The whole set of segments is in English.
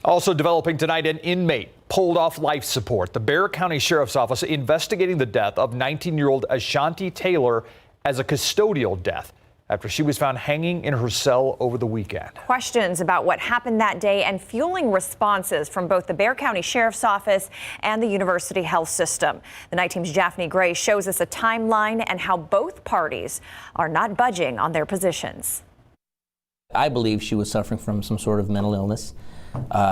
Also developing tonight, an inmate pulled off life support. The Bexar County Sheriff's Office investigating the death of 19-year-old Ashanti Taylor as a custodial death after she was found hanging in her cell over the weekend. Questions about what happened that day and fueling responses from both the Bexar County Sheriff's Office and the University Health System. The Night Team's Daphne Gray shows us a timeline and how both parties are not budging on their positions. I believe she was suffering from some sort of mental illness,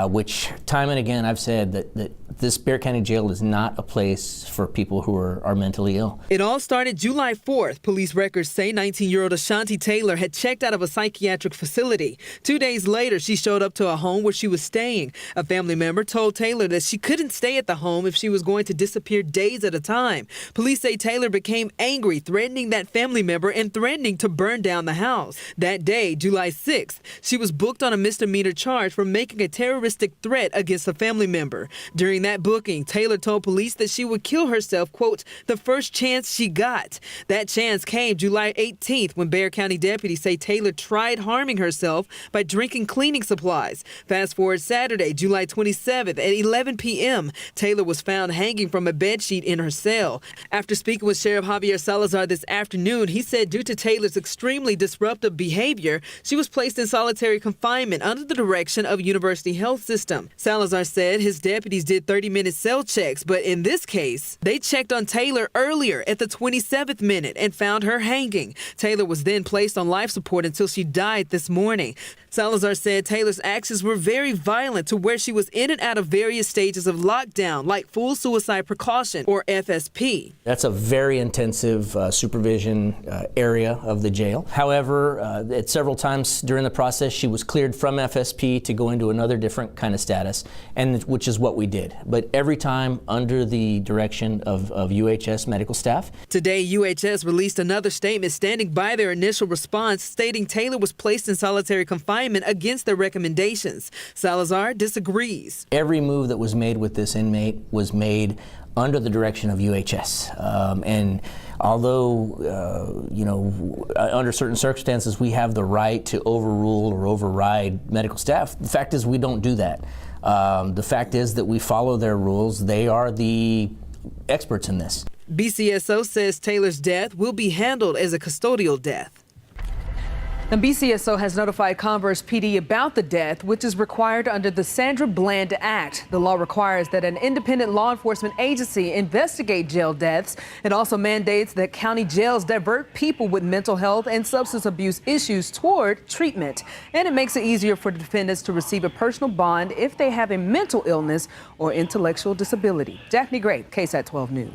which time and again I've said that this Bexar County Jail is not a place for people who are mentally ill. It all started July 4th. Police records say 19-year-old Ashanti Taylor had checked out of a psychiatric facility. 2 days later, she showed up to a home where she was staying. A family member told Taylor that she couldn't stay at the home if she was going to disappear days at a time. Police say Taylor became angry, threatening that family member and threatening to burn down the house. That day, July 6th, she was booked on a misdemeanor charge for making a terroristic threat against a family member. During that booking, Taylor told police that she would kill herself, quote, the first chance she got. That chance came July 18th when Bexar County deputies say Taylor tried harming herself by drinking cleaning supplies. Fast forward Saturday, July 27th at 11 p.m., Taylor was found hanging from a bedsheet in her cell. After speaking with Sheriff Javier Salazar this afternoon, he said due to Taylor's extremely disruptive behavior, she was placed in solitary confinement under the direction of University Health System. Salazar said his deputies did 30-minute cell checks, but in this case, they checked on Taylor earlier at the 27th minute and found her hanging. Taylor was then placed on life support until she died this morning. Salazar said Taylor's actions were very violent to where she was in and out of various stages of lockdown, like full suicide precaution, or FSP. That's a very intensive supervision area of the jail. However, at several times during the process, she was cleared from FSP to go into another different kind of status, and which is what we did. But every time under the direction of UHS medical staff. Today, UHS released another statement standing by their initial response, stating Taylor was placed in solitary confinement against their recommendations. Salazar disagrees. Every move that was made with this inmate was made under the direction of UHS. And although, under certain circumstances, we have the right to overrule or override medical staff, the fact is we don't do that. The fact is that we follow their rules. They are the experts in this. BCSO says Taylor's death will be handled as a custodial death. The BCSO has notified Converse PD about the death, which is required under the Sandra Bland Act. The law requires that an independent law enforcement agency investigate jail deaths. It also mandates that county jails divert people with mental health and substance abuse issues toward treatment. And it makes it easier for the defendants to receive a personal bond if they have a mental illness or intellectual disability. Daphne Gray, KSAT 12 News.